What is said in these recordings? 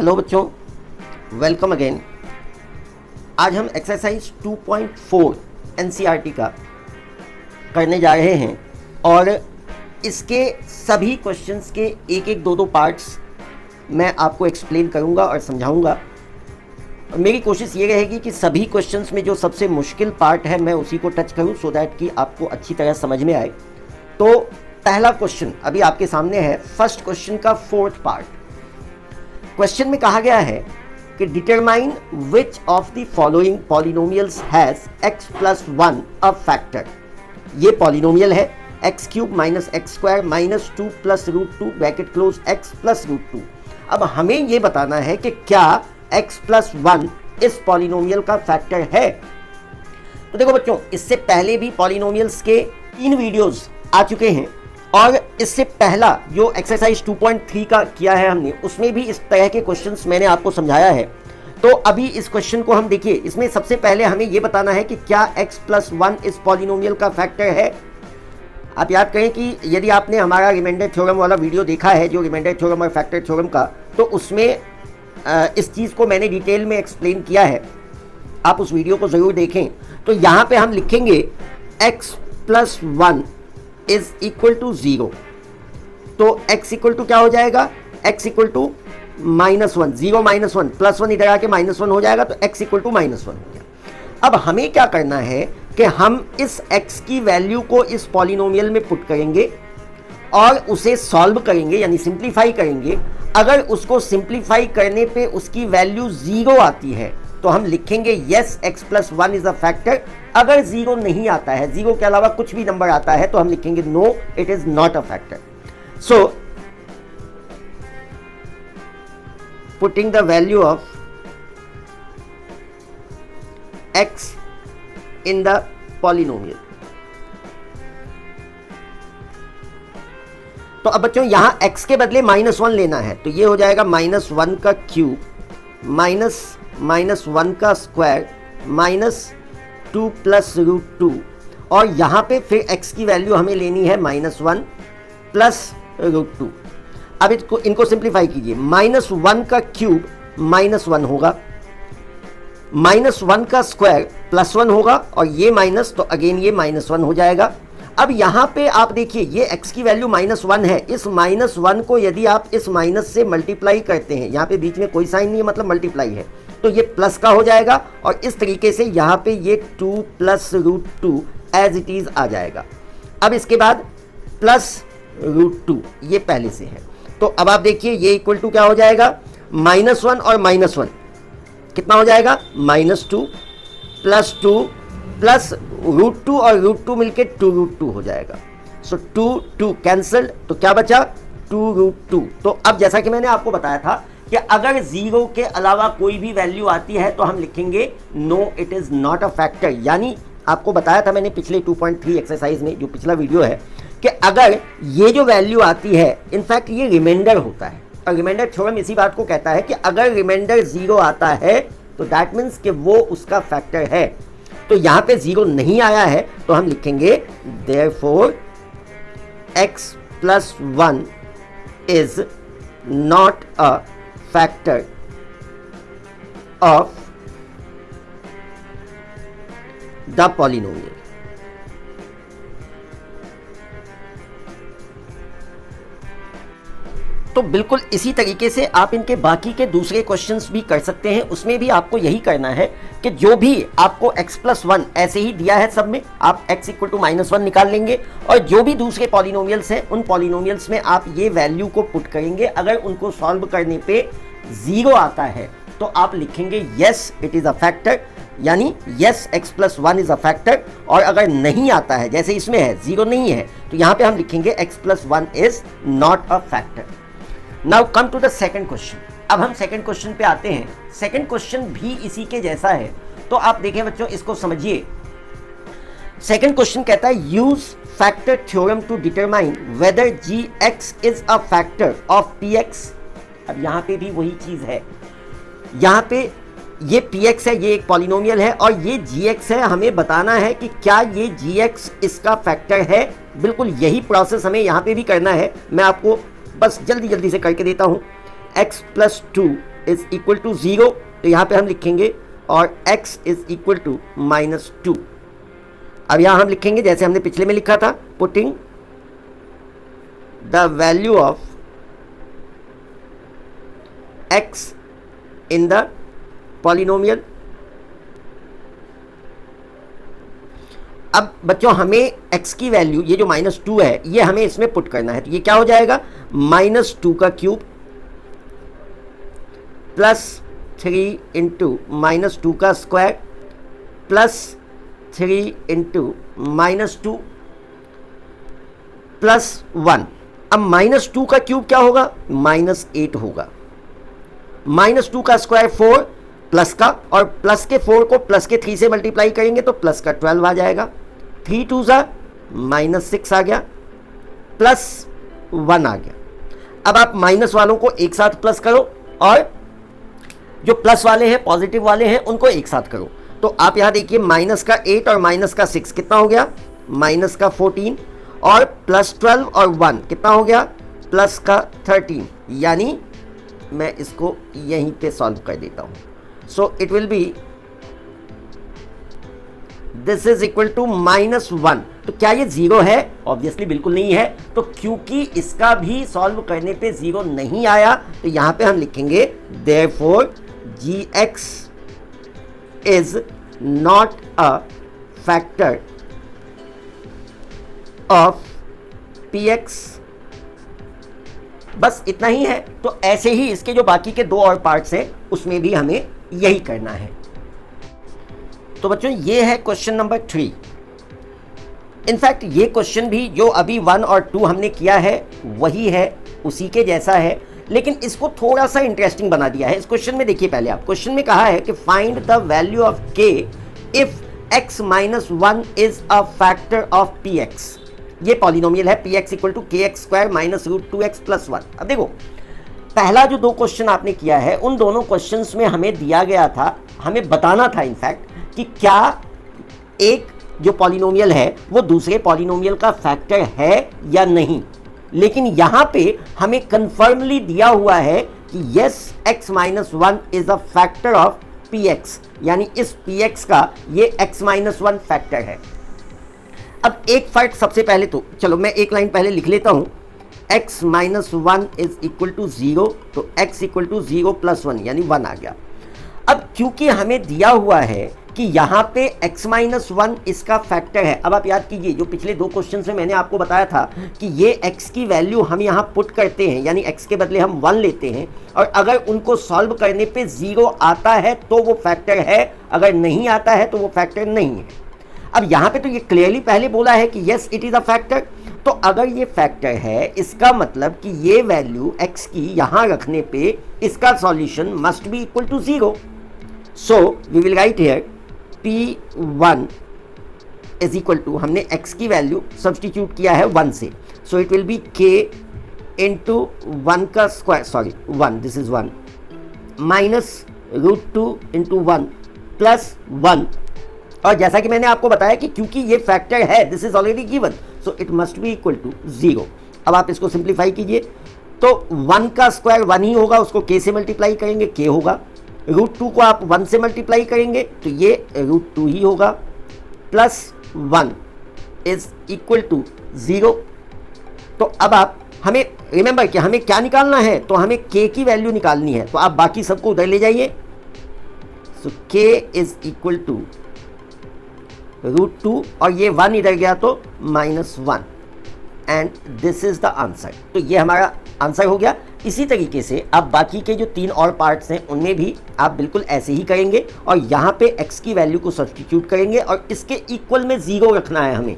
Hello बच्चों, welcome again. आज हम एक्सरसाइज 2.4 एनसीईआरटी का करने जा रहे हैं और इसके सभी क्वेश्चंस के एक एक दो पार्ट्स मैं आपको एक्सप्लेन करूंगा और समझाऊंगा। मेरी कोशिश ये रहेगी कि सभी क्वेश्चंस में जो सबसे मुश्किल पार्ट है मैं उसी को टच करूं सो दैट कि आपको अच्छी तरह समझ में आए। तो पहला क्वेश्चन अभी आपके सामने है, फर्स्ट क्वेश्चन का फोर्थ पार्ट। क्वेश्चन में कहा गया है कि determine which of the following polynomials has x plus 1 a factor. ये पॉलिनोमियल है X cube minus X square minus 2 plus root 2 bracket close x plus root 2। अब हमें ये बताना है कि क्या x प्लस 1 इस पॉलिनोमियल का फैक्टर है। तो देखो बच्चों, इससे पहले भी पॉलिनोमियल्स के 3 वीडियोस आ चुके हैं और इससे पहला जो एक्सरसाइज 2.3 का किया है हमने, उसमें भी इस तरह के क्वेश्चंस मैंने आपको समझाया है। तो अभी इस क्वेश्चन को हम देखिए, इसमें सबसे पहले हमें यह बताना है कि क्या x प्लस 1 इस पॉलिनोमियल का फैक्टर है। आप याद करें कि यदि आपने हमारा रिमाइंडर थ्योरम वाला वीडियो देखा है, जो रिमाइंडर थ्योरम और फैक्टर थ्योरम का, तो उसमें इस चीज़ को मैंने डिटेल में एक्सप्लेन किया है। आप उस वीडियो को ज़रूर देखें। तो यहाँ पे हम लिखेंगे x plus 1 is equal to 0। तो x इक्वल टू क्या हो जाएगा, x equal to minus 1, 0 minus 1 plus 1 इधर आके माइनस 1 हो जाएगा, तो x इक्वल टू माइनस 1 हो गया। अब हमें क्या करना है कि हम इस x की वैल्यू को इस पॉलिनोमियल में पुट करेंगे और उसे सॉल्व करेंगे, यानी सिंप्लीफाई करेंगे। अगर उसको सिंप्लीफाई करने पे उसकी वैल्यू 0 आती है तो हम लिखेंगे yes x plus 1 is a factor. अगर 0 नहीं आता है, 0 के अलावा कुछ भी नंबर आता है, तो हम लिखेंगे no it is not a factor. So putting the value of x in the polynomial. तो अब बच्चों यहां x के बदले -1 लेना है, तो ये हो जाएगा -1 का क्यूब माइनस 1 का स्क्वायर माइनस 2 प्लस रूट 2, और यहाँ पे फिर x की वैल्यू हमें लेनी है -1 प्लस रूट 2। अब इनको सिंप्लीफाई कीजिए, -1 का क्यूब -1 होगा, -1 का स्क्वायर +1 होगा, और ये माइनस तो अगेन ये -1 हो जाएगा। अब यहाँ पे आप देखिए, ये x की वैल्यू -1 है। इस -1 को यदि आप इस माइनस से मल्टीप्लाई करते हैं, यहाँ पे बीच में कोई साइन नहीं है, मतलब मल्टीप्लाई है, तो ये प्लस का हो जाएगा, और इस तरीके से यहाँ पे ये 2 plus root 2 as it is आ जाएगा। अब इसके बाद प्लस रूट 2 ये पहले से है, तो अब आप देखिए ये इक्वल टू क्या हो जाएगा, -1 और -1 कितना हो जाएगा, -2 प्लस 2 प्लस रूट 2 और रूट 2 मिलके 2 रूट 2 हो जाएगा। सो 2 कैंसल्ड, तो क्या बचा 2 रूट 2। तो अब जैसा कि मैंने आपको बताया था कि अगर 0 के अलावा कोई भी वैल्यू आती है तो हम लिखेंगे no it is not a factor. यानी आपको बताया था मैंने पिछले 2.3 एक्सरसाइज में, जो पिछला वीडियो है, कि अगर ये जो वैल्यू आती है, इनफैक्ट ये रिमाइंडर होता है, और रिमाइंडर थ्योरम इसी बात को कहता है कि अगर रिमाइंडर 0 आता है तो दैट मीन्स कि वो उसका फैक्टर है। तो यहाँ पे 0 नहीं आया है, तो हम लिखेंगे therefore x plus 1 is not a factor of the polynomial. तो बिल्कुल इसी तरीके से आप इनके बाकी के दूसरे क्वेश्चंस भी कर सकते हैं। उसमें भी आपको यही करना है कि जो भी आपको x प्लस 1 ऐसे ही दिया है, सब में आप x इक्वल टू -1 निकाल लेंगे, और जो भी दूसरे पॉलिनोमियल्स हैं उन पॉलिनोमियल्स में आप ये वैल्यू को पुट करेंगे। अगर उनको सॉल्व करने पे 0 आता है तो आप लिखेंगे yes it is a factor, यानी yes x plus 1 is a factor. और अगर नहीं आता है, जैसे इसमें है 0 नहीं है, तो यहाँ पे हम लिखेंगे x plus 1 is not a factor. Now come to the second question. अब हम सेकंड क्वेश्चन पे आते हैं। सेकंड क्वेश्चन भी इसी के जैसा है, तो आप देखें बच्चों, इसको समझिए। सेकंड क्वेश्चन कहता है use factor theorem to determine whether gx is a factor of px। अब यहाँ पे भी वही चीज है, यहाँ पे ये px है, ये एक पॉलिनोमियल है, और ये gx है। हमें बताना है कि क्या ये gx इसका फैक्टर है। बिल्कुल यही प्रोसेस हमें यहाँ पे भी करना है। मैं आपको बस जल्दी जल्दी से करके देता हूँ। x plus 2 is equal to 0, तो यहाँ पे हम लिखेंगे और x इज इक्वल टू -2। अब यहाँ हम लिखेंगे जैसे हमने पिछले में लिखा था, putting the value of x in the polynomial. अब बच्चों हमें x की वैल्यू, ये जो -2 है, ये हमें इसमें पुट करना है, तो ये क्या हो जाएगा, -2 का क्यूब प्लस 3 इंटू -2 का स्क्वायर प्लस 3 इंटू -2 प्लस 1। अब -2 का क्यूब क्या होगा, -8 होगा, -2 का स्क्वायर 4 प्लस का, और प्लस के 4 को प्लस के 3 से मल्टीप्लाई करेंगे तो प्लस का 12 आ जाएगा, 3 2 -6 आ गया, प्लस 1 आ गया। अब आप माइनस वालों को एक साथ प्लस करो और जो प्लस वाले हैं, पॉजिटिव वाले हैं, उनको एक साथ करो। तो आप यहां देखिए माइनस का 8 और माइनस का 6 कितना हो गया, माइनस का 14, और प्लस 12 और 1 कितना हो गया, प्लस का 13। यानी मैं इसको यहीं पे सॉल्व कर देता हूं। So it will be this is equal to -1। तो क्या ये 0 है, ऑब्वियसली बिल्कुल नहीं है। तो क्योंकि इसका भी सॉल्व करने पे 0 नहीं आया, तो यहां पे हम लिखेंगे therefore gx is not a factor of px। बस इतना ही है। तो ऐसे ही इसके जो बाकी के 2 और पार्ट्स हैं उसमें भी हमें यही करना है। तो बच्चों ये है क्वेश्चन नंबर 3। इनफैक्ट ये क्वेश्चन भी जो अभी 1 और 2 हमने किया है वही है, उसी के जैसा है, लेकिन इसको थोड़ा सा इंटरेस्टिंग बना दिया है। इस क्वेश्चन में देखिए, पहले आप क्वेश्चन में कहा है कि find the value of k if x - 1 is a factor of px। ये पॉलिनोमियल है px equal to kx square minus √2x plus 1। अब देखो पहला जो 2 क्वेश्चन आपने किया है, उन दोनों क्वेश्चंस में हमें दिया गया था, हमें बताना था इनफैक्ट कि क्या एक जो पॉलिनोमियल है वो दूसरे पॉलिनोमियल का फैक्टर है या नहीं। लेकिन यहां पे हमें कंफर्मली दिया हुआ है कि yes x - 1 is a factor of px, यानी इस px का ये x - 1 फैक्टर है। अब एक फैक्ट सबसे पहले, तो चलो मैं एक लाइन पहले लिख लेता हूं, x - 1 इज इक्वल टू 0, तो x इक्वल टू 0 प्लस 1 यानी 1 आ गया। अब क्योंकि हमें दिया हुआ है कि यहाँ पे x - 1 इसका फैक्टर है। अब आप याद कीजिए जो पिछले 2 क्वेश्चन में मैंने आपको बताया था कि ये x की वैल्यू हम यहाँ पुट करते हैं, यानी x के बदले हम 1 लेते हैं, और अगर उनको सॉल्व करने पे 0 आता है तो वो फैक्टर है, अगर नहीं आता है तो वो फैक्टर नहीं है। अब यहाँ पे तो ये क्लियरली पहले बोला है कि yes it is a factor. तो अगर ये फैक्टर है, इसका मतलब कि ये वैल्यू x की यहाँ रखने पे इसका solution must be equal to 0। So we will write here P1 is equal to, हमने x की वैल्यू सब्सटीट्यूट किया है 1 से, so it will be k into 1 का square, sorry 1, this is 1, minus √2 into 1 plus 1। और जैसा कि मैंने आपको बताया कि क्योंकि ये फैक्टर है, this is already given, so it must be equal to 0। अब आप इसको सिंप्लीफाई कीजिए, तो 1 का स्क्वायर 1 ही होगा, उसको k से मल्टीप्लाई करेंगे k होगा, √2 को आप 1 से मल्टीप्लाई करेंगे तो ये √2 ही होगा, प्लस 1 इज इक्वल टू 0। तो अब आप हमें रिमेंबर कि हमें क्या निकालना है, तो हमें k की वैल्यू निकालनी है, तो आप बाकी सबको उधर ले जाइए। सो k इज इक्वल टू √2 और ये 1 इधर गया तो -1, and this is the answer. तो ये हमारा आंसर हो गया। इसी तरीके से आप बाकी के जो 3 और पार्ट्स हैं उनमें भी आप बिल्कुल ऐसे ही करेंगे, और यहाँ पे x की वैल्यू को सब्स्टिट्यूट करेंगे और इसके इक्वल में 0 रखना है हमें,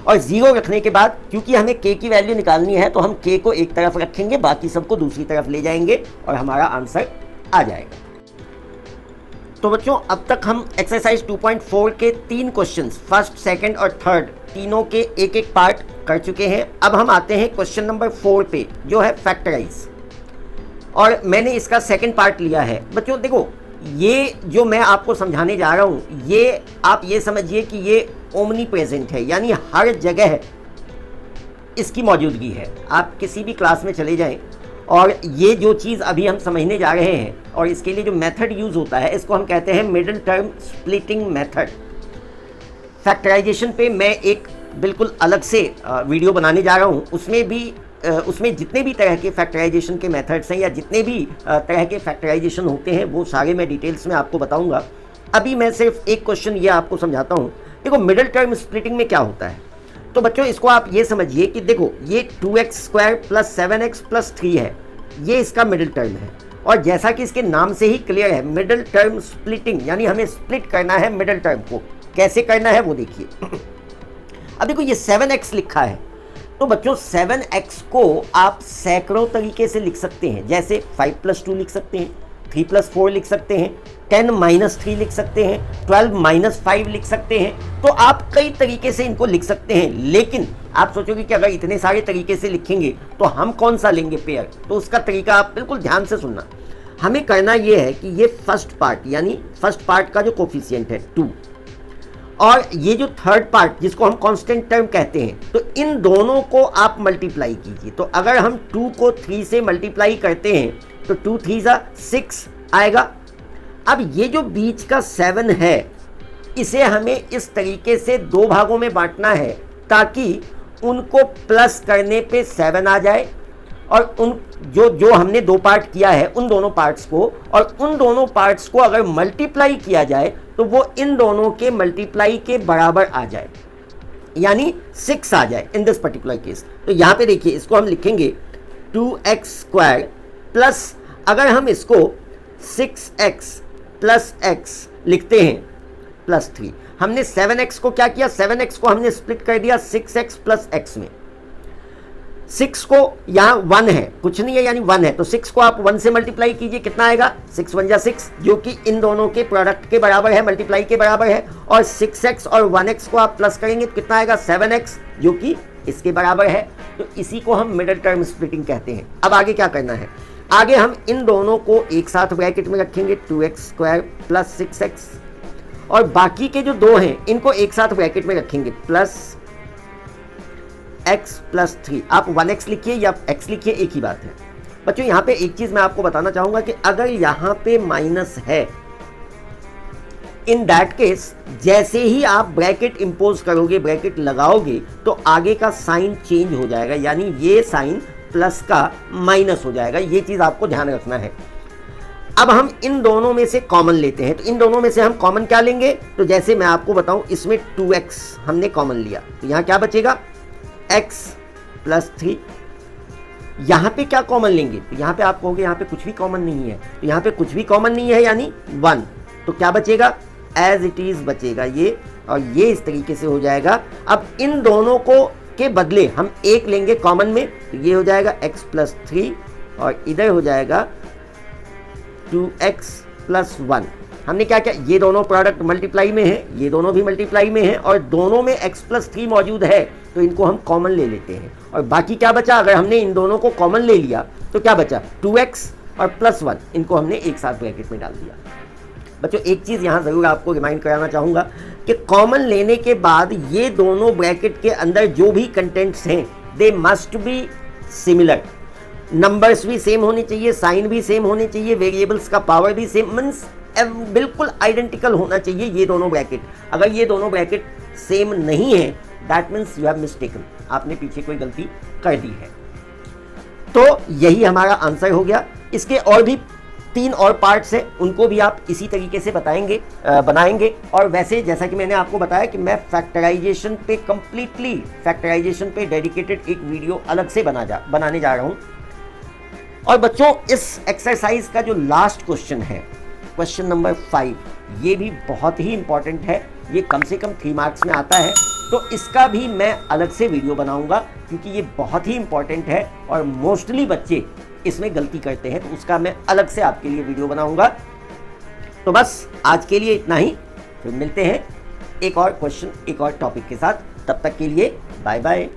और 0 रखने के बाद क्योंकि हमें k की वैल्यू निकालनी है तो हम k को एक तरफ रखेंगे, बाकी सबको दूसरी तरफ ले जाएंगे और हमारा आंसर आ जाएगा। तो बच्चों अब तक हम एक्सरसाइज 2.4 के 3 क्वेश्चंस, फर्स्ट, सेकंड और थर्ड, तीनों के एक एक पार्ट कर चुके हैं। अब हम आते हैं क्वेश्चन नंबर 4 पे, जो है फैक्टराइज, और मैंने इसका सेकंड पार्ट लिया है। बच्चों देखो ये जो मैं आपको समझाने जा रहा हूँ, ये आप ये समझिए कि ये ओमनी प्रेजेंट है, यानी हर जगह इसकी मौजूदगी है। आप किसी भी क्लास में चले जाएं और ये जो चीज़ अभी हम समझने जा रहे हैं और इसके लिए जो मेथड यूज़ होता है इसको हम कहते हैं middle term splitting method. Factorisation पे मैं एक बिल्कुल अलग से वीडियो बनाने जा रहा हूँ, उसमें जितने भी तरह के फैक्टराइजेशन के मेथड्स हैं या जितने भी तरह के फैक्टराइजेशन होते हैं वो सारे मैं डिटेल्स में आपको बताऊंगा। अभी मैं सिर्फ एक क्वेश्चन ये आपको समझाता हूँ। देखो मिडिल टर्म स्प्लिटिंग में क्या होता है, तो बच्चों इसको आप ये समझिए कि देखो ये 2x² + 7x + 3 है, ये इसका मिडिल टर्म है। और जैसा कि इसके नाम से ही क्लियर है, मिडिल टर्म स्प्लिटिंग, यानी हमें स्प्लिट करना है मिडिल टर्म को। कैसे करना है वो देखिए। अब देखो ये 7x लिखा है, तो बच्चों 7x को आप सैकड़ों तरीके से लिख सकते हैं। जैसे 5 + 2 लिख सकते हैं, 3 + 4 लिख सकते हैं, 10 - 3 लिख सकते हैं, 12 - 5 लिख सकते हैं। तो आप कई तरीके से इनको लिख सकते हैं। लेकिन आप सोचोगे कि अगर इतने सारे तरीके से लिखेंगे तो हम कौन सा लेंगे पेयर, तो उसका तरीका आप बिल्कुल ध्यान से सुनना। हमें करना ये है कि ये फर्स्ट पार्ट, यानी फर्स्ट पार्ट का जो कोफिशिएंट है 2, और ये जो थर्ड पार्ट जिसको हम कांस्टेंट टर्म कहते हैं, तो इन दोनों को आप मल्टीप्लाई कीजिए। तो अगर हम 2 को 3 से मल्टीप्लाई करते हैं तो 2 × 3 = 6 आएगा। अब ये जो बीच का 7 है इसे हमें इस तरीके से 2 भागों में बांटना है ताकि उनको प्लस करने पे 7 आ जाए, और उन जो हमने 2 पार्ट किया है उन दोनों पार्ट्स को, और उन दोनों पार्ट्स को अगर मल्टीप्लाई किया जाए तो वो इन दोनों के मल्टीप्लाई के बराबर आ जाए, यानी 6 आ जाए इन दिस पर्टिकुलर केस। तो यहाँ पे देखिए इसको हम लिखेंगे 2x² प्लस, अगर हम इसको 6x + x लिखते हैं +3। हमने 7x को क्या किया, 7x को हमने स्प्लिट कर दिया 6x + x में। 6 को यहाँ 1 है, कुछ नहीं है यानी 1 है, तो 6 को आप 1 से मल्टीप्लाई कीजिए, कितना आएगा 6 × 1 = 6, जो कि इन दोनों के प्रोडक्ट के बराबर है, मल्टीप्लाई के बराबर है। और 6x और 1x को आप प्लस करेंगे तो कितना आएगा 7x, जो कि इसके बराबर है। तो इसी को हम मिडिल टर्म स्प्लिटिंग कहते हैं। अब आगे क्या करना है, आगे हम इन दोनों को एक साथ ब्रैकेट में रखेंगे 2x² + 6x, और बाकी के जो 2 हैं इनको एक साथ ब्रैकेट में रखेंगे +x + 3। आप 1x लिखिए या x लिखिए, एक ही बात है। बच्चों यहाँ पे एक चीज मैं आपको बताना चाहूंगा कि अगर यहाँ पे माइनस है, इन दैट केस जैसे ही आप ब्रैकेट इंपोज करोगे, ब्रैकेट लगाओगे, तो आगे का साइन चेंज हो जाएगा, यानी ये साइन प्लस का माइनस हो जाएगा। ये चीज आपको ध्यान रखना है। अब हम इन दोनों में से कॉमन लेते हैं, तो इन दोनों में से हम कॉमन क्या लेंगे, तो जैसे मैं आपको बताऊं, इसमें 2x हमने कॉमन लिया, तो यहाँ क्या बचेगा x + 3। यहाँ पे क्या कॉमन लेंगे, तो यहाँ पे आप कहोगे यहाँ पे कुछ भी कॉमन नहीं है, तो यहाँ पे कुछ भी कॉमन नहीं है यानी 1, तो क्या बचेगा एज इट इज बचेगा ये, और ये इस तरीके से हो जाएगा। अब इन दोनों को के बदले हम एक लेंगे कॉमन में, तो ये हो जाएगा x + 3, और इधर हो जाएगा 2x + 1। हमने क्या किया, ये दोनों प्रोडक्ट मल्टीप्लाई में है, ये दोनों भी मल्टीप्लाई में है, और दोनों में x + 3 मौजूद है, तो इनको हम कॉमन ले लेते हैं। और बाकी क्या बचा, अगर हमने इन दोनों को कॉमन ले लिया तो क्या बचा 2x और +1, इनको हमने एक साथ ब्रैकेट में डाल दिया। बच्चों एक चीज़ यहाँ ज़रूर आपको रिमाइंड कराना चाहूँगा कि कॉमन लेने के बाद ये दोनों ब्रैकेट के अंदर जो भी कंटेंट्स हैं they must be similar. Numbers भी सेम होने चाहिए, साइन भी सेम होने चाहिए, वेरिएबल्स का पावर भी सेम, मीन्स बिल्कुल आइडेंटिकल होना चाहिए ये दोनों ब्रैकेट। अगर ये दोनों ब्रैकेट सेम नहीं है that means you have mistaken, आपने पीछे कोई गलती कर दी है। तो यही हमारा आंसर हो गया। इसके और भी 3 और पार्ट्स हैं, उनको भी आप इसी तरीके से बनाएंगे। और वैसे जैसा कि मैंने आपको बताया कि मैं फैक्टराइजेशन पे कंप्लीटली फैक्टराइजेशन पे डेडिकेटेड एक वीडियो अलग से बनाने जा रहा हूँ। और बच्चों इस एक्सरसाइज का जो लास्ट क्वेश्चन है, क्वेश्चन नंबर 5, ये भी बहुत ही इंपॉर्टेंट है, ये कम से कम 3 मार्क्स में आता है, तो इसका भी मैं अलग से वीडियो बनाऊंगा क्योंकि ये बहुत ही इंपॉर्टेंट है और मोस्टली बच्चे इसमें गलती करते हैं, तो उसका मैं अलग से आपके लिए वीडियो बनाऊंगा। तो बस आज के लिए इतना ही, फिर मिलते हैं एक और क्वेश्चन एक और टॉपिक के साथ। तब तक के लिए बाय बाय।